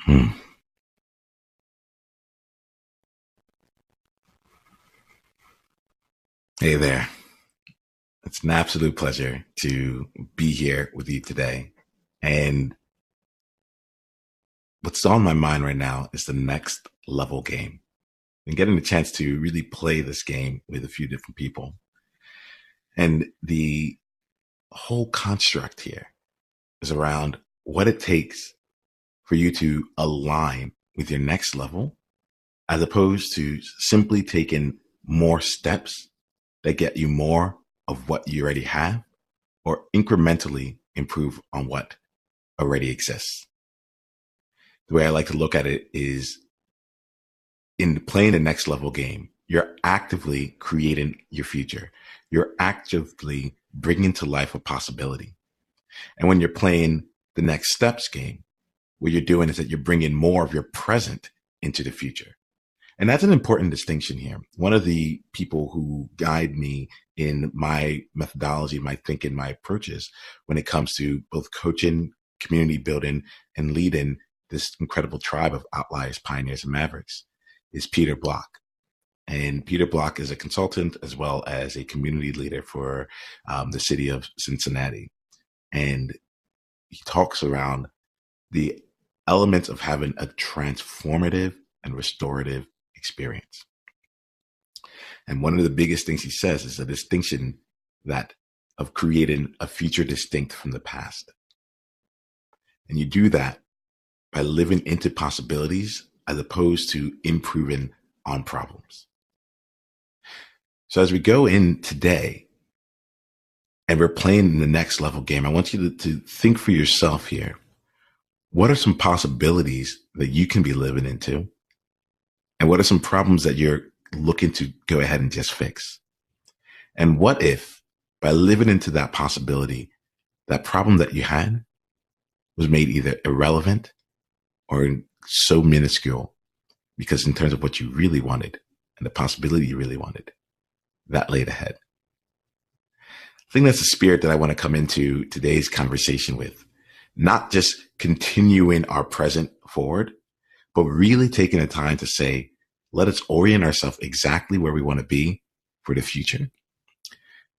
Hmm. Hey there. It's an absolute pleasure to be here with you today. And what's on my mind right now is the next level game and getting the chance to really play this game with a few different people. And the whole construct here is around what it takes for you to align with your next level, as opposed to simply taking more steps that get you more of what you already have or incrementally improve on what already exists. The way I like to look at it is in playing the next level game, you're actively creating your future. You're actively bringing to life a possibility. And when you're playing the next steps game, what you're doing is that you're bringing more of your present into the future. And that's an important distinction here. One of the people who guide me in my methodology, my thinking, my approaches when it comes to both coaching, community building, and leading this incredible tribe of outliers, pioneers, and mavericks is Peter Block. And Peter Block is a consultant as well as a community leader for the city of Cincinnati. And he talks around the elements of having a transformative and restorative experience. And one of the biggest things he says is the distinction that of creating a future distinct from the past. And you do that by living into possibilities as opposed to improving on problems. So as we go in today and we're playing the next level game, I want you to think for yourself here. What are some possibilities that you can be living into? And what are some problems that you're looking to go ahead and just fix? And what if by living into that possibility, that problem that you had was made either irrelevant or so minuscule because in terms of what you really wanted and the possibility you really wanted, that laid ahead. I think that's the spirit that I want to come into today's conversation with, not just continuing our present forward, but really taking the time to say, let us orient ourselves exactly where we want to be for the future,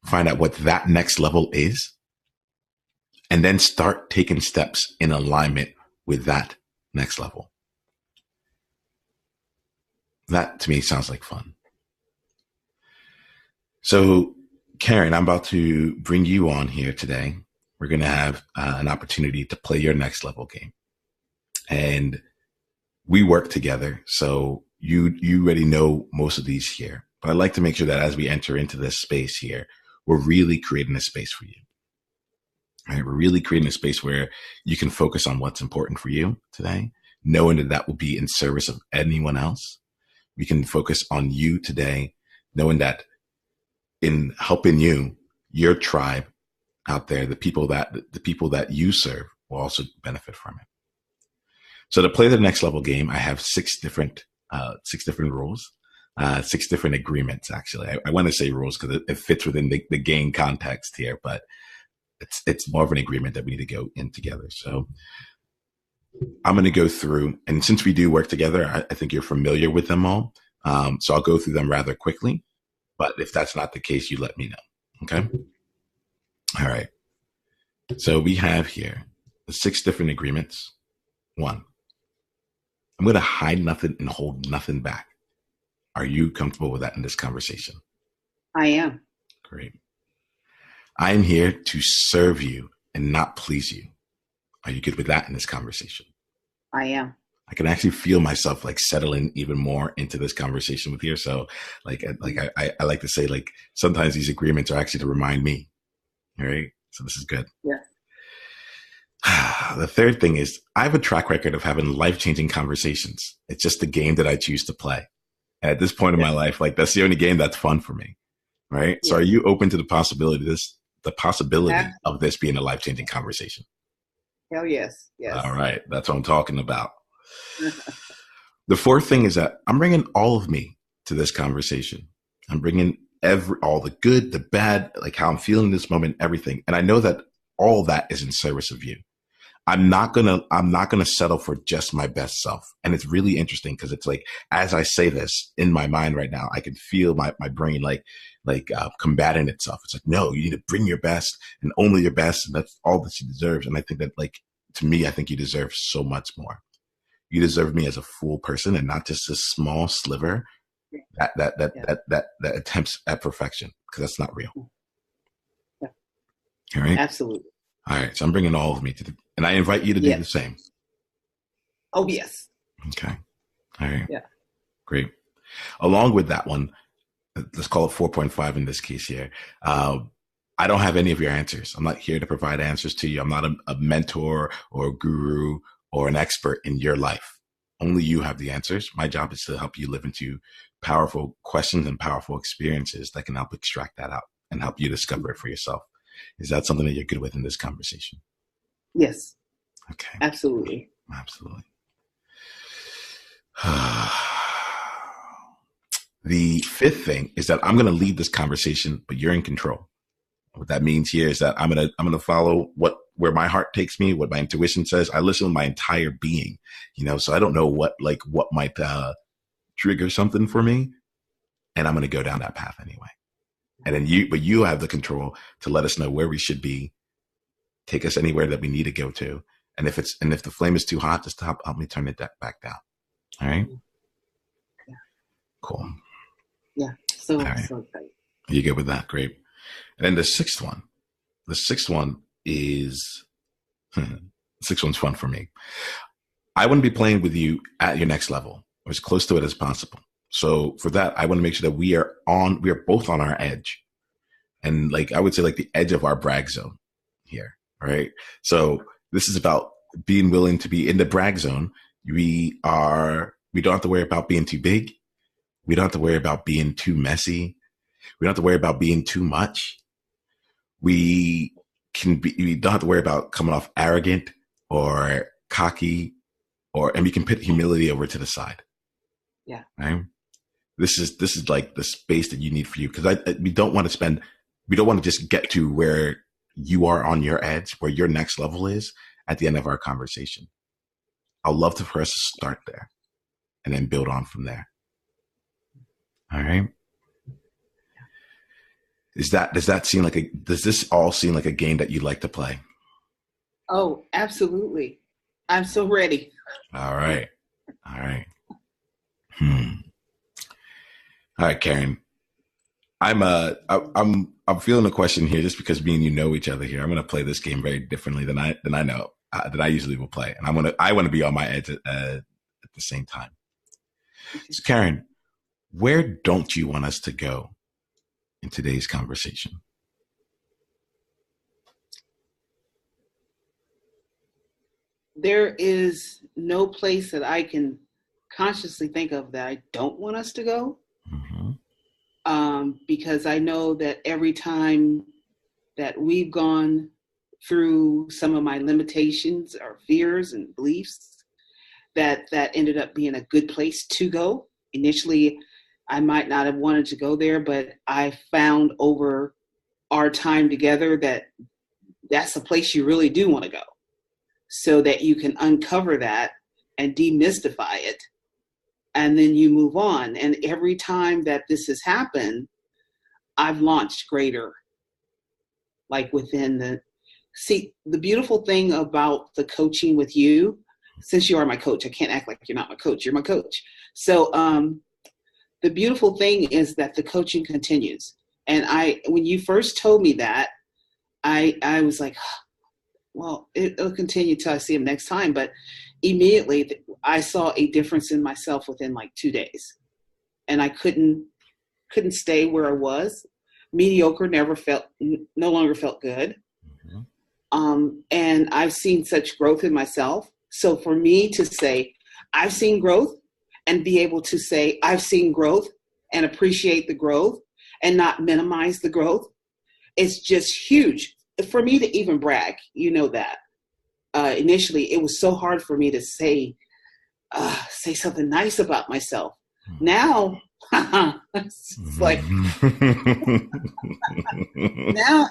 find out what that next level is, and then start taking steps in alignment with that next level. That to me sounds like fun. So, Karen, I'm about to bring you on here today. We're going to have an opportunity to play your next level game. And we work together. So you already know most of these here. But I'd like to make sure that as we enter into this space here, we're really creating a space for you. Right? We're really creating a space where you can focus on what's important for you today, knowing that that will be in service of anyone else. We can focus on you today, knowing that in helping you, your tribe out there, the people that you serve will also benefit from it. So to play the next level game, I have six different rules, six different agreements. Actually, I want to say rules because it fits within the game context here, but it's more of an agreement that we need to go in together. So I'm going to go through, and since we do work together, I think you're familiar with them all. So I'll go through them rather quickly. But if that's not the case, you let me know. Okay. All right. So we have here the six different agreements. 1, I'm going to hide nothing and hold nothing back. Are you comfortable with that in this conversation? I am. Great. I am here to serve you and not please you. Are you good with that in this conversation? I am. I can actually feel myself like settling even more into this conversation with you. So I like to say, like, sometimes these agreements are actually to remind me. All right. So this is good. Yeah. The third thing is I have a track record of having life-changing conversations. It's just the game that I choose to play. And at this point in my life, like, that's the only game that's fun for me. Right. Yeah. So are you open to the possibility of this being a life-changing conversation? Hell yes. Yes. All right. That's what I'm talking about. The fourth thing is that I'm bringing all of me to this conversation. I'm bringing all the good, the bad, like how I'm feeling in this moment, everything. And I know that all that is in service of you. I'm not gonna settle for just my best self. And it's really interesting because it's like, as I say this in my mind right now, I can feel my brain combating itself. It's like, no, you need to bring your best and only your best. And that's all that she deserves. And I think that, like, to me, I think you deserve so much more. You deserve me as a full person and not just a small sliver that attempts at perfection, because that's not real. Yeah. All right. Absolutely. All right. So I'm bringing all of me and I invite you to do the same. Oh, yes. Okay. All right. Yeah. Great. Along with that one, let's call it 4.5 in this case here. I don't have any of your answers. I'm not here to provide answers to you. I'm not a mentor or a guru or an expert in your life. Only you have the answers. My job is to help you live into powerful questions and powerful experiences that can help extract that out and help you discover it for yourself. Is that something that you're good with in this conversation? Yes. Okay. Absolutely. Absolutely. The fifth thing is that I'm going to lead this conversation, but you're in control. What that means here is that I'm going to follow where my heart takes me, what my intuition says. I listen to my entire being, so I don't know what might trigger something for me, and I'm going to go down that path anyway. And then you have the control to let us know where we should be, take us anywhere that we need to go to. And if the flame is too hot, just help me turn it back down. All right. Yeah. Cool. Yeah. So right. So great. You good with that? Great. And then the sixth one is, the sixth one's fun for me. I want to be playing with you at your next level, or as close to it as possible. So for that, I want to make sure that we are both on our edge. And I would say the edge of our brag zone here. All right. So this is about being willing to be in the brag zone. We don't have to worry about being too big. We don't have to worry about being too messy. We don't have to worry about being too much. We don't have to worry about coming off arrogant or cocky, and we can put humility over to the side. Yeah. Right. This is like the space that you need for you, because we don't want to just get to where you are on your edge, where your next level is at the end of our conversation. I'd love for us to start there and then build on from there. All right. Does this all seem like a game that you'd like to play? Oh, absolutely. I'm so ready. All right. All right. All right, Karen. I'm feeling a question here just because me and you know each other here. I'm going to play this game very differently than I usually will play, and I want to be on my edge at the same time. So, Karen, where don't you want us to go in today's conversation? There is no place that I can consciously think of that I don't want us to go. Mm-hmm. Because I know that every time that we've gone through some of my limitations or fears and beliefs, that ended up being a good place to go. Initially, I might not have wanted to go there, but I found over our time together that that's a place you really do want to go, so that you can uncover that and demystify it. And then you move on. And every time that this has happened, I've launched greater, the beautiful thing about the coaching with you, since you are my coach, I can't act like you're not my coach, you're my coach. So the beautiful thing is that the coaching continues. And when you first told me that, I was like, well, it'll continue till I see him next time. But immediately I saw a difference in myself within 2 days, and I couldn't stay where I was. Mediocre no longer felt good. Mm-hmm. And I've seen such growth in myself. So for me to say I've seen growth, and be able to say I've seen growth and appreciate the growth and not minimize the growth, it's just huge for me to even brag. You know that. Initially, it was so hard for me to say something nice about myself. Now, it's like now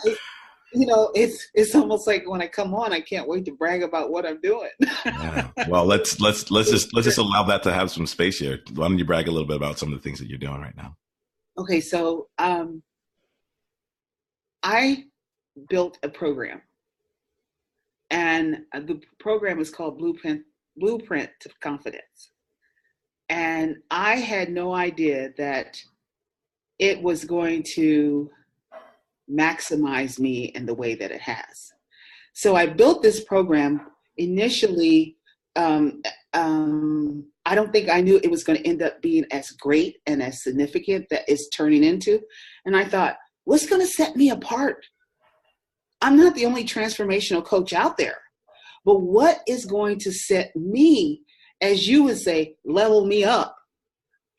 it's almost like when I come on, I can't wait to brag about what I'm doing. Yeah. Well, let's just allow that to have some space here. Why don't you brag a little bit about some of the things that you're doing right now? Okay, so I built a program, and the program is called Blueprint to Confidence. And I had no idea that it was going to maximize me in the way that it has. So I built this program initially. I don't think I knew it was going to end up being as great and as significant that it's turning into. And I thought, what's going to set me apart? I'm not the only transformational coach out there, but what is going to set me, as you would say, level me up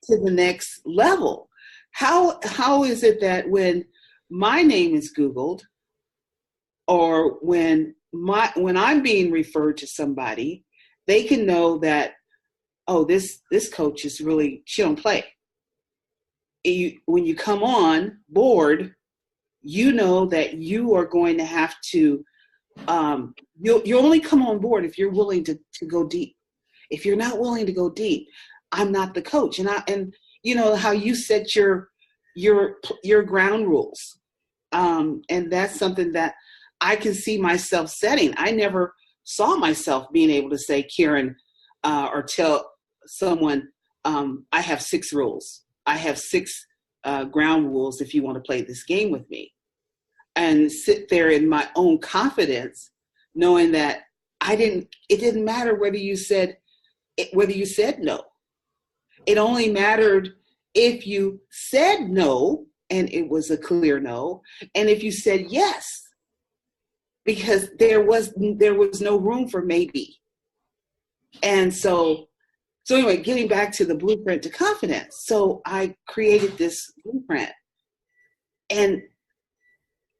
to the next level? How is it that when my name is Googled, or when I'm being referred to somebody, they can know that, oh, this coach is really, she don't play. When you come on board, you know that you are going to have to, you'll only come on board if you're willing to go deep. If you're not willing to go deep, I'm not the coach. And you know how you set your ground rules. And that's something that I can see myself setting. I never saw myself being able to say, Karen, or tell someone, I have 6 rules. I have 6 ground rules if you want to play this game with me. And sit there in my own confidence, knowing that it didn't matter whether you said no. It only mattered if you said no, and it was a clear no, and if you said yes, because there was no room for maybe. And so anyway, getting back to the blueprint to confidence. So I created this blueprint, and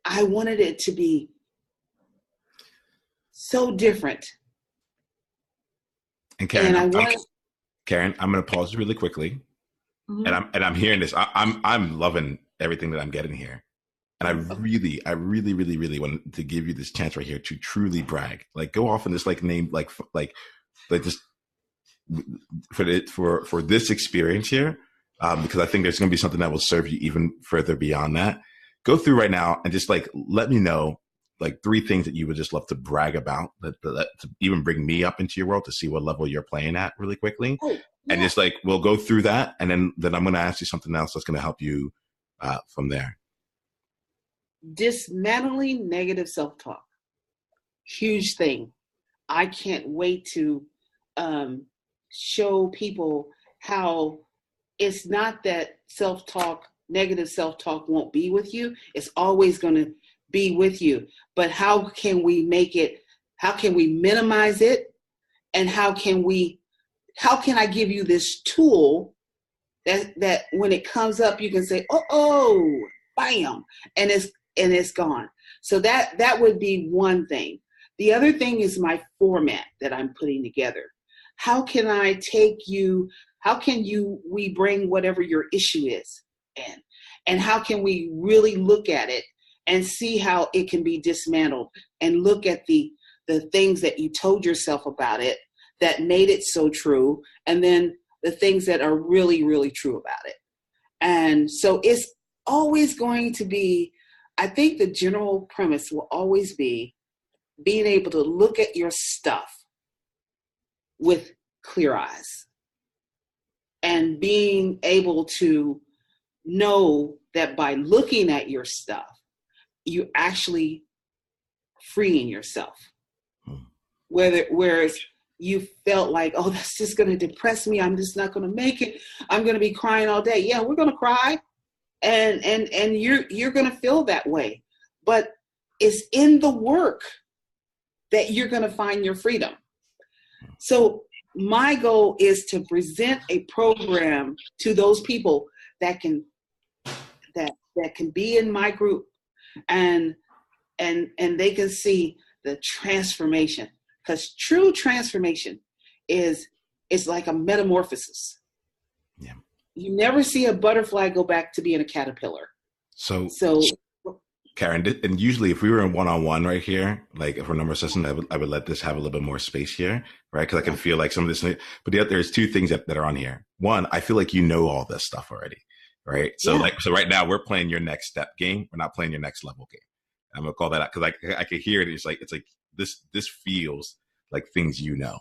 I wanted it to be so different. And Karen, I'm going to pause really quickly, mm-hmm. and I'm hearing this. I'm loving everything that I'm getting here, and I really want to give you this chance right here to truly brag. Like, go off in this name, just for this experience here, because I think there's going to be something that will serve you even further beyond that. Go through right now and just let me know 3 things that you would just love to brag about, that to even bring me up into your world to see what level you're playing at really quickly. Oh, yeah. And just we'll go through that, and then I'm going to ask you something else that's going to help you from there. Dismantling negative self-talk. Huge thing. I can't wait to show people how it's not that negative self-talk won't be with you. It's always going to be with you. But how can we minimize it? And how can I give you this tool that when it comes up, you can say, oh, bam, and it's gone. So that would be one thing. The other thing is my format that I'm putting together. How can we bring whatever your issue is in? And how can we really look at it and see how it can be dismantled, and look at the things that you told yourself about it that made it so true, and then the things that are really, really true about it. And so it's always going to be, I think the general premise will always be being able to look at your stuff with clear eyes, and being able to know that by looking at your stuff, you're actually freeing yourself. Whereas you felt like, oh, that's just going to depress me, I'm just not going to make it, I'm going to be crying all day. Yeah, we're going to cry, and you're going to feel that way, but it's in the work that you're going to find your freedom. So my goal is to present a program to those people that can be in my group, and they can see the transformation, because true transformation is like a metamorphosis. Yeah. You never see a butterfly go back to being a caterpillar. So Karen, and usually if we were in one-on-one right here, like if we're number session, I would let this have a little bit more space here, right? Because I can feel like some of this, but there's two things that are on here. One, I feel like you know all this stuff already, right? So so right now we're playing your next step game. We're not playing your next level game. I'm gonna call that out because I can hear it. It's like this feels like things you know,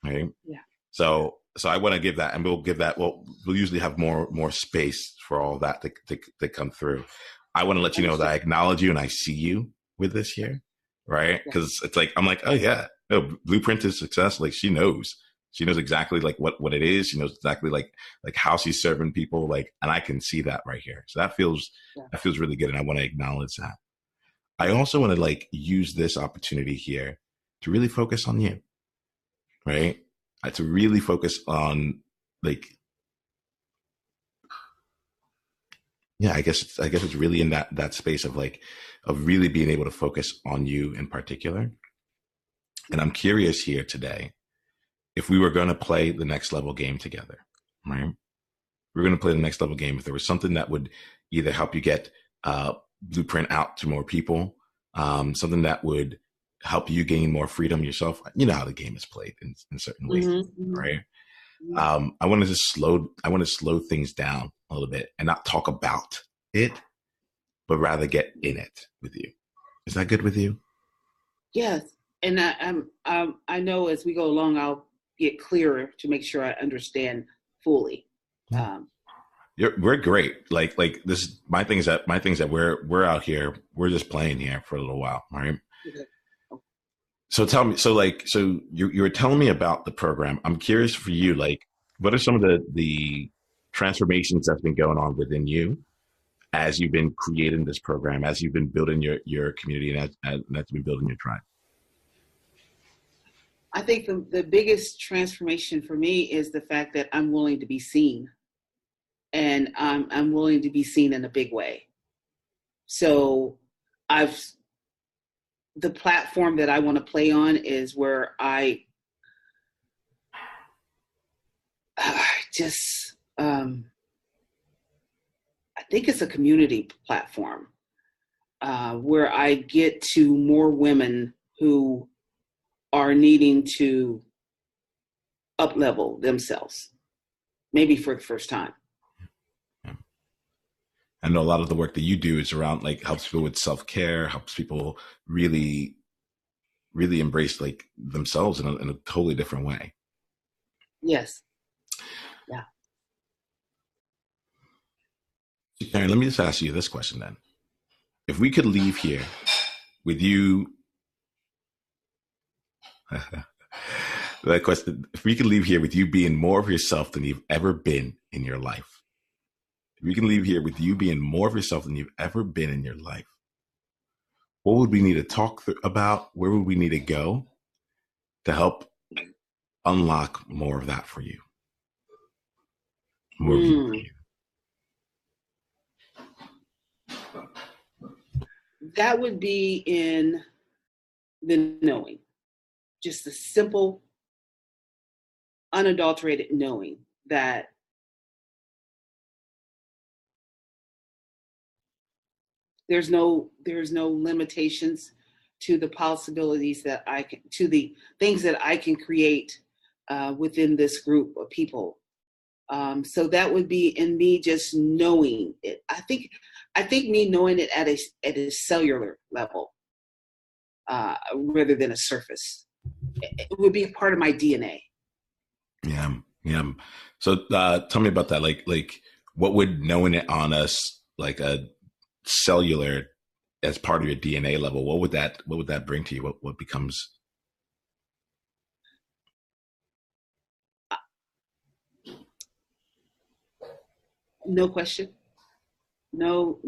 right? Yeah. So I want to give that, and we'll give that. We'll usually have more space for all that to come through. I want to let you know that I acknowledge you and I see you with this here, right? Because it's like I'm like, oh yeah, no, blueprint is success. Like she knows exactly like what it is. She knows exactly like how she's serving people. Like, and I can see that right here. So that feels really good, and I want to acknowledge that. I also want to like use this opportunity here to really focus on you, right? To really focus on like. Yeah, I guess it's really in that space of like of really being able to focus on you in particular. And I'm curious here today if we were going to play the next level game together, right? We're going to play the next level game. If there was something that would either help you get blueprint out to more people, something that would help you gain more freedom yourself. You know how the game is played in certain ways, right? I want to slow things down a little bit and not talk about it, but rather get in it with you. Is that good with you? Yes. And I know as we go along, I'll get clearer to make sure I understand fully. We're great. Like this, my things that we're out here, we're just playing here for a little while. Right. Okay. So tell me, so you were telling me about the program. I'm curious for you, like, what are some of the transformations that's been going on within you as you've been creating this program, as you've been building your community, and as you've been building your tribe? I think the biggest transformation for me is the fact that I'm willing to be seen, and I'm willing to be seen in a big way. So the platform that I want to play on is where I just, I think it's a community platform where I get to more women who are needing to up-level themselves, maybe for the first time. I know a lot of the work that you do is around like helps people with self-care, helps people really, really embrace like themselves in a totally different way. Yes. Yeah. Karen, let me just ask you this question then. If we could leave here with you, that question, if we could leave here with you being more of yourself than you've ever been in your life, if we can leave here with you being more of yourself than you've ever been in your life, what would we need to talk about? Where would we need to go to help unlock more of that for you? More of you for you. That would be in the knowing, just the simple, unadulterated knowing that there's no limitations to the possibilities that to the things that I can create within this group of people. So that would be in me just knowing it. I think me knowing it at a cellular level rather than a surface. It would be part of my DNA. Yeah. So tell me about that. Like what would knowing it on us, like a cellular as part of your DNA level, what would that bring to you? What becomes? No question. No.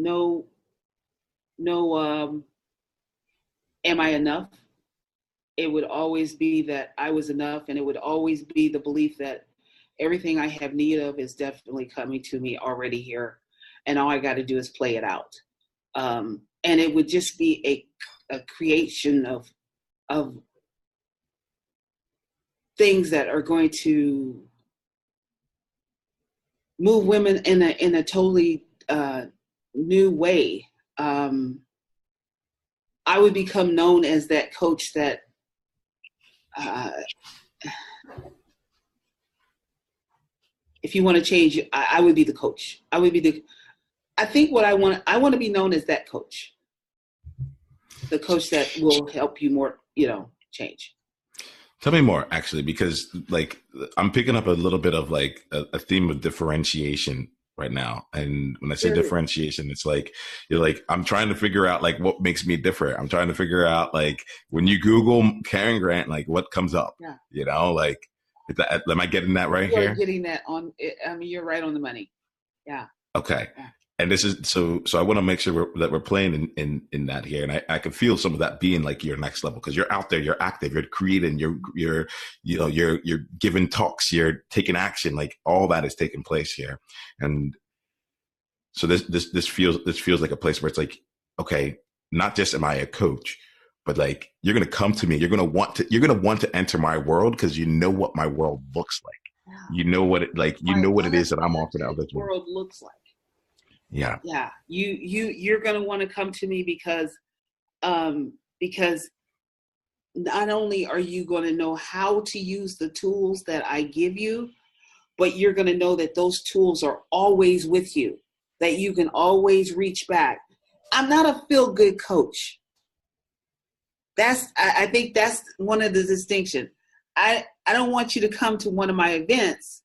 Am I enough? It would always be that I was enough, and it would always be the belief that everything I have need of is definitely coming to me already here, and all I got to do is play it out. And it would just be a creation of things that are going to move women in a totally new way. I would become known as that coach that if you want to change, I would be the coach. I think what I want to be known as that coach, the coach that will help you more, change. Tell me more, actually, because like I'm picking up a little bit of like a theme of differentiation right now. And when I say differentiation, it's like, you're like, I'm trying to figure out like what makes me different. I'm trying to figure out like when you Google Karen Grant, like what comes up, like, am I getting that right here? You're getting that on. I mean, you're right on the money. Yeah. Okay. Yeah. And this is so I want to make sure that we're playing in that here. And I can feel some of that being like your next level, because you're out there, you're active, you're creating, you're giving talks, you're taking action, like all that is taking place here. And so this feels like a place where it's like, okay, not just am I a coach, but like you're going to come to me, you're going to want to enter my world because you know what my world looks like. Yeah. You know what it like, you know what it is that I'm offering out this world looks like. Yeah. Yeah. You're going to want to come to me because not only are you going to know how to use the tools that I give you, but you're going to know that those tools are always with you, that you can always reach back. I'm not a feel-good coach. I think that's one of the distinctions. I don't want you to come to one of my events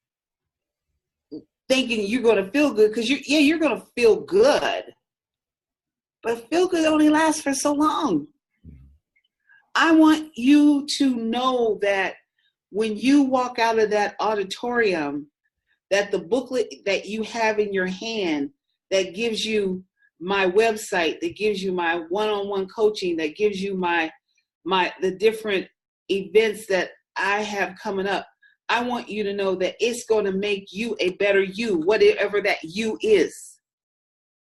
thinking you're going to feel good, because you're going to feel good, but feel good only lasts for so long. I want you to know that when you walk out of that auditorium, that the booklet that you have in your hand that gives you my website, that gives you my one-on-one coaching, that gives you the different events that I have coming up, I want you to know that it's going to make you a better you, whatever that you is.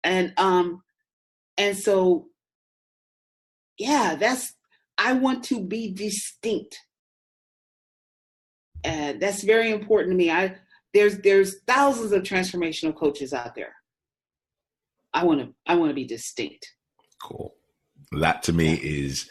And so, yeah, I want to be distinct. And that's very important to me. There's thousands of transformational coaches out there. I want to be distinct. Cool. That to me is,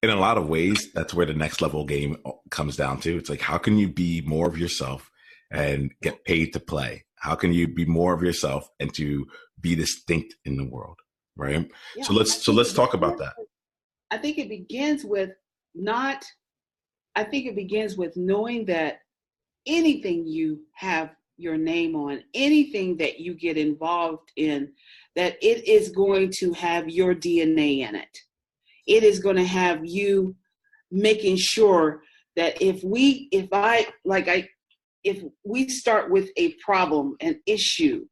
in a lot of ways, that's where the next level game comes down to. It's like, how can you be more of yourself and get paid to play? How can you be more of yourself and to be distinct in the world, right? Yeah, so let's talk about that. I think it begins with knowing that anything you have your name on, anything that you get involved in, that it is going to have your DNA in it. It is going to have you making sure that if we start with a problem, an issue,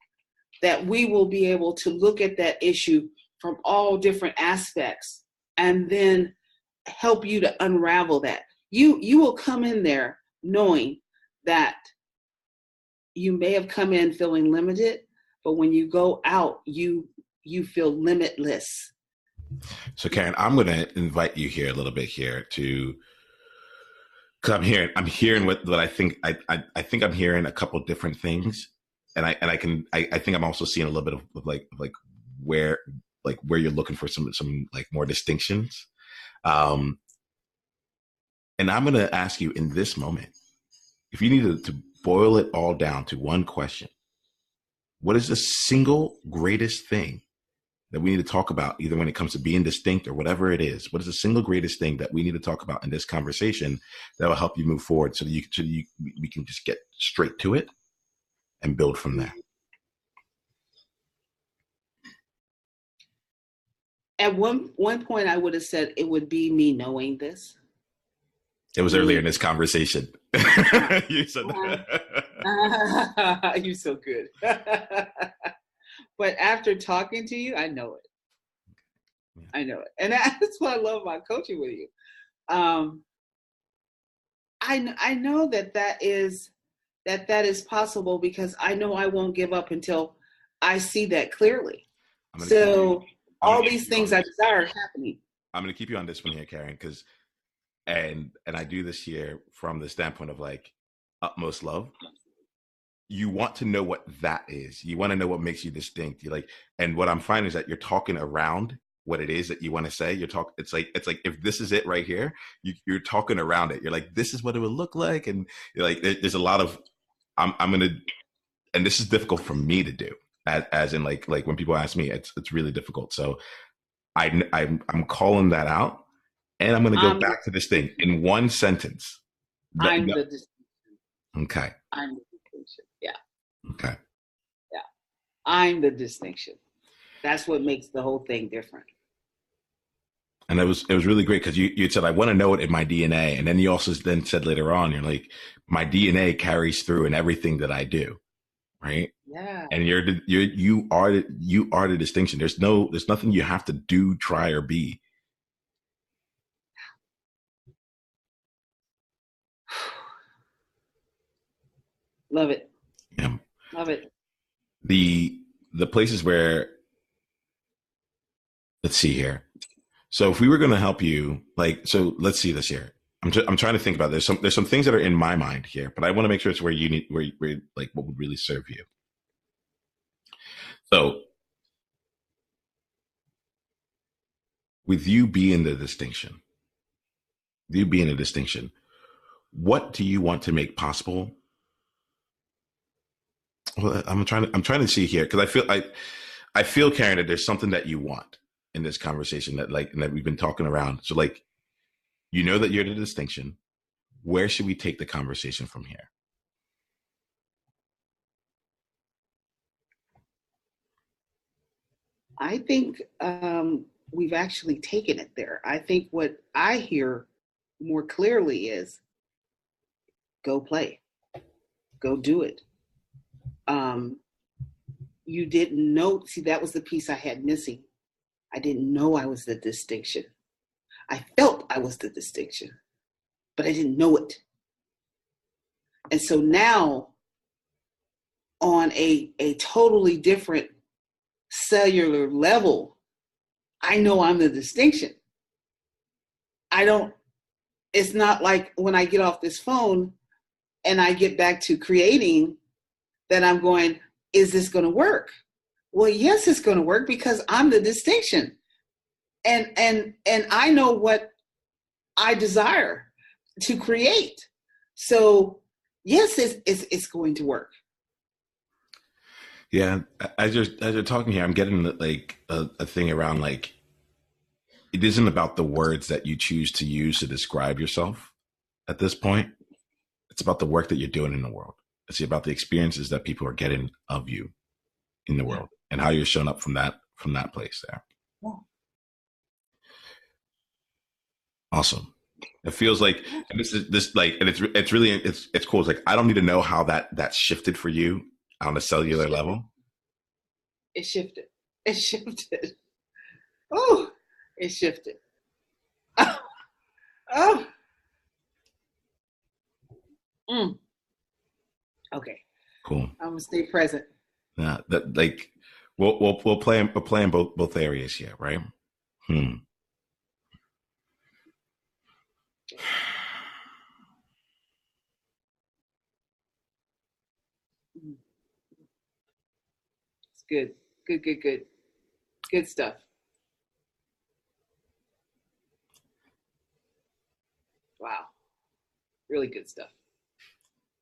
that we will be able to look at that issue from all different aspects and then help you to unravel that. You will come in there knowing that you may have come in feeling limited, but when you go out, you feel limitless. So Karen, I'm going to invite you here a little bit here because I'm hearing what I think. I think I'm hearing a couple different things, and I think I'm also seeing a little bit of like where you're looking for some like more distinctions. And I'm going to ask you in this moment, if you needed to boil it all down to one question, what is the single greatest thing that we need to talk about, either when it comes to being distinct or whatever it is? What is the single greatest thing that we need to talk about in this conversation that will help you move forward so that we can just get straight to it and build from there? At one point, I would have said it would be me knowing this. It was earlier in this conversation. You said that. You're so good. But after talking to you, I know it. Yeah. I know it. And that's what I love about coaching with you. I know that is possible, because I know I won't give up until I see that clearly. So all these things I desire are happening. I'm going to keep you on this one here, Karen, because and I do this here from the standpoint of like utmost love. You want to know what that is. You want to know what makes you distinct. You like, and what I'm finding is that you're talking around what it is that you want to say. It's like if this is it right here, you're talking around it. You're like, this is what it would look like, and you're like, there's a lot of I'm gonna, and this is difficult for me to do. As in like when people ask me, it's really difficult. So I'm calling that out, and I'm gonna go back to this thing in one sentence. I'm the distinction. Okay. I'm the distinction. Yeah. Okay. Yeah. I'm the distinction. That's what makes the whole thing different. And it was really great because you said, I want to know it in my DNA. And then you also then said later on, you're like, my DNA carries through in everything that I do. Right. Yeah. And you are the distinction. There's nothing you have to do, try, or be. Love it. Yeah. Love it. The places where, let's see here. So if we were going to help you, so let's see this here. I'm trying to think about this. There's some things that are in my mind here, but I want to make sure it's where you need, where like what would really serve you. So with you being the distinction, what do you want to make possible? Well, I'm trying to see here because I feel, Karen, that there's something that you want in this conversation that we've been talking around. So that you're the distinction. Where should we take the conversation from here? I think we've actually taken it there. I think what I hear more clearly is go play, go do it. You didn't know, see, that was the piece I had missing. I didn't know I was the distinction. I felt I was the distinction, but I didn't know it. And so now, on a totally different cellular level, I know I'm the distinction. It's not like when I get off this phone and I get back to creating that I'm going, is this going to work? Well, yes, it's going to work because I'm the distinction. And I know what I desire to create. So yes, it's going to work. Yeah, as you're talking here, I'm getting a thing around it isn't about the words that you choose to use to describe yourself at this point. It's about the work that you're doing in the world. It's about the experiences that people are getting of you in the world and how you're showing up from that place there. Yeah. Awesome. It feels like, and it's really cool. It's like, I don't need to know how that shifted for you on a cellular level. It shifted. Oh, it shifted. Oh. Okay. Cool. I'm gonna stay present. Yeah, we'll play in both areas here, right? It's good. Good stuff. Wow. Really good stuff.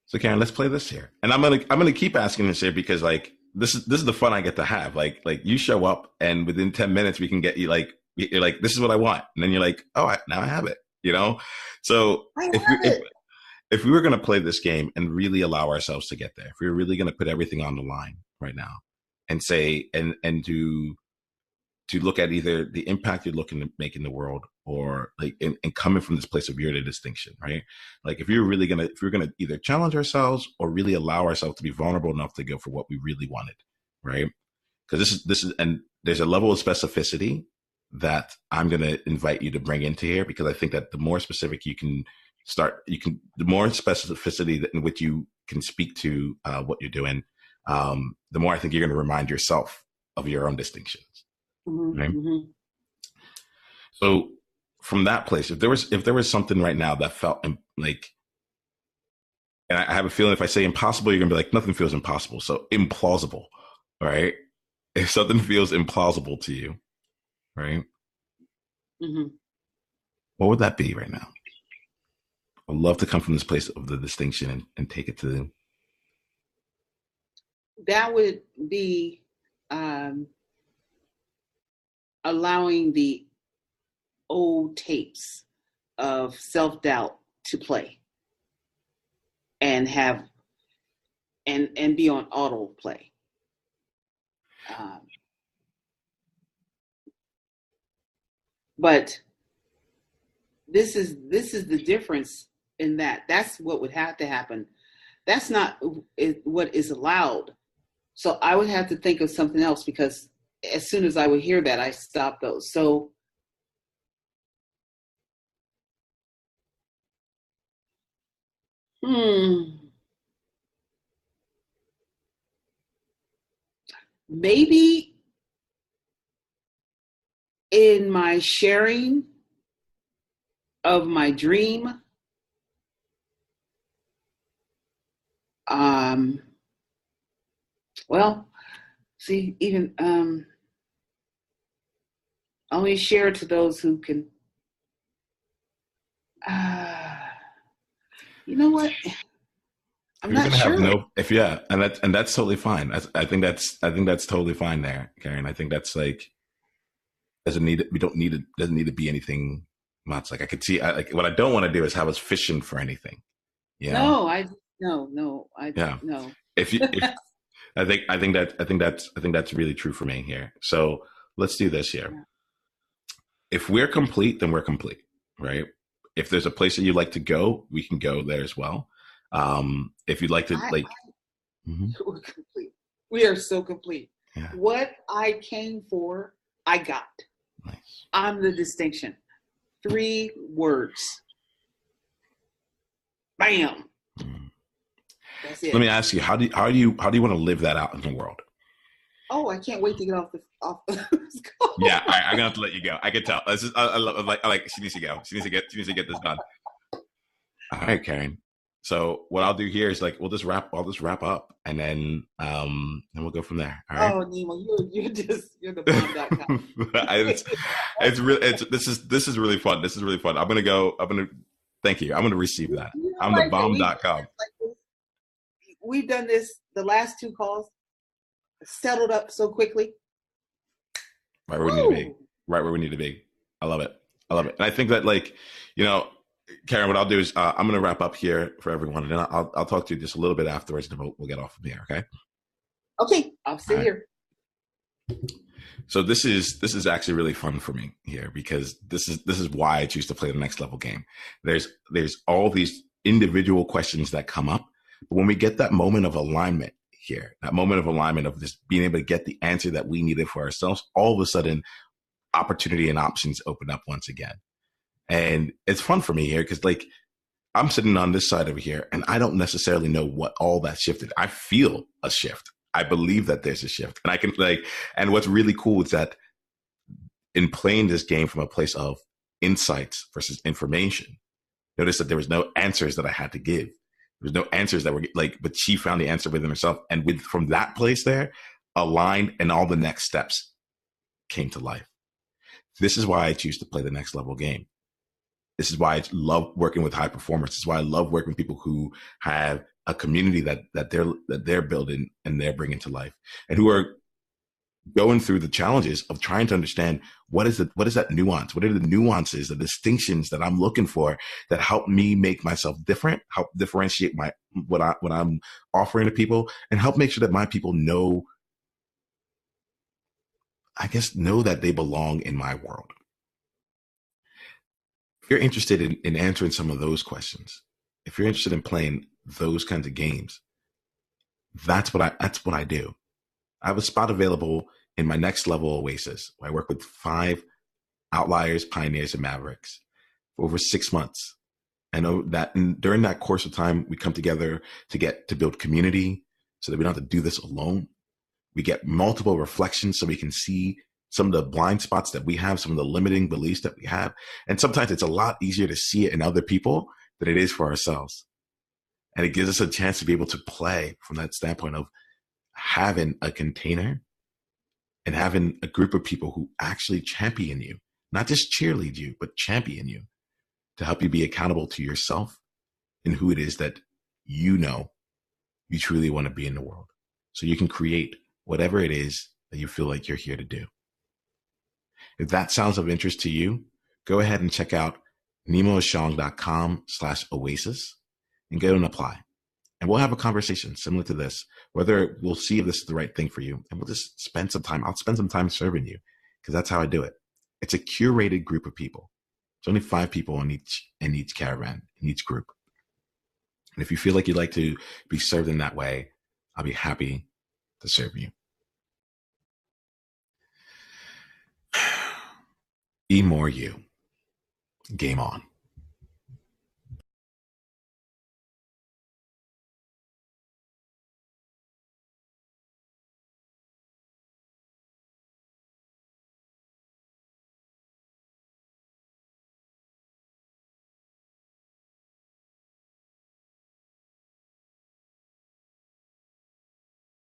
So Karen, let's play this here. And I'm gonna keep asking this here because this is the fun I get to have. Like you show up and within 10 minutes we can get you you're like, this is what I want. And then you're like, oh, now I have it, So if we were going to play this game and really allow ourselves to get there, if we were really going to put everything on the line right now and say, and to look at either the impact you're looking to make in the world or and coming from this place of you're the distinction, right? Like if we're going to either challenge ourselves or really allow ourselves to be vulnerable enough to go for what we really wanted, right? Because this is, and there's a level of specificity that I'm going to invite you to bring into here, because I think that the more specific you can the more specificity in which you can speak to what you're doing, the more I think you're going to remind yourself of your own distinctions. Mm-hmm. Right? Mm-hmm. So from that place, if there was something right now that felt like, and I have a feeling if I say impossible, you're gonna be like, nothing feels impossible. So implausible, right? If something feels implausible to you, right? Mm-hmm. What would that be right now? I'd love to come from this place of the distinction and take it to. That would be allowing the old tapes of self-doubt to play and have and be on autoplay. But this is the difference in that. That's what would have to happen. That's not what is allowed. So I would have to think of something else, because as soon as I would hear that, I stop those. So maybe in my sharing of my dream, well, see, even only share to those who can. You know what? I'm You're not gonna have sure. no if yeah, and that's totally fine. I think that's totally fine there, Karen. I think that's like doesn't need to be anything much. Like I could see like what I don't want to do is have us fishing for anything. You know? No, I Yeah. no. If I think that's really true for me here. So let's do this here. Yeah. If we're complete, then we're complete, right? If there's a place that you'd like to go, we can go there as well. If you'd like to We're complete. We are so complete. Yeah. What I came for, I got. Nice. I'm the distinction. 3 words. Bam. That's it. Let me ask you, how do you want to live that out in the world? Oh, I can't wait to get off this Yeah, I'm gonna have to let you go. I can tell. This is I like she needs to go. She needs to get this done. All right, Karen. So what I'll do here is like I'll just wrap up, and then we'll go from there. All right. Oh, Niiamah, you're the bomb.com. This is really fun. This is really fun. Thank you. I'm gonna receive that. I'm the bomb.com. We've done this the last 2 calls, settled up so quickly. Right where we need to be. Right where we need to be. I love it. And I think that Karen, what I'll do is I'm going to wrap up here for everyone, and then I'll talk to you just a little bit afterwards, and we'll get off from here. Okay. Okay, I'll sit here. So this is actually really fun for me here, because this is why I choose to play the next level game. There's all these individual questions that come up, but when we get that moment of alignment here, that moment of alignment of just being able to get the answer that we needed for ourselves, all of a sudden opportunity and options open up once again. And it's fun for me here because I'm sitting on this side over here and I don't necessarily know what all that shifted. I feel a shift. I believe that there's a shift, and I can and what's really cool is that in playing this game from a place of insights versus information, notice that there was no answers that I had to give. There was no answers that were but she found the answer within herself. And from that place there, aligned, and all the next steps came to life. This is why I choose to play the next level game. This is why I love working with high performers. This is why I love working with people who have a community that they're building and they're bringing to life, and who are going through the challenges of trying to understand what is that nuance? What are the nuances, the distinctions that I'm looking for that help me make myself different, help differentiate what I'm offering to people, and help make sure that my people know that they belong in my world. If you're interested in answering some of those questions, if you're interested in playing those kinds of games, that's what I do. I have a spot available in my next level Oasis. I work with 5 outliers, pioneers, and mavericks for over 6 months. I know that during that course of time, we come together to build community so that we don't have to do this alone. We get multiple reflections so we can see some of the blind spots that we have, some of the limiting beliefs that we have. And sometimes it's a lot easier to see it in other people than it is for ourselves. And it gives us a chance to be able to play from that standpoint of having a container and having a group of people who actually champion you, not just cheerlead you, but champion you to help you be accountable to yourself and who it is that you know you truly want to be in the world. So you can create whatever it is that you feel like you're here to do. If that sounds of interest to you, go ahead and check out niiamahashong.com/oasis and go and apply. And we'll have a conversation similar to this, whether we'll see if this is the right thing for you. And we'll just spend some time. I'll spend some time serving you because that's how I do it. It's a curated group of people. It's only 5 people in each caravan, in each group. And if you feel like you'd like to be served in that way, I'll be happy to serve you. Be more you. Game on.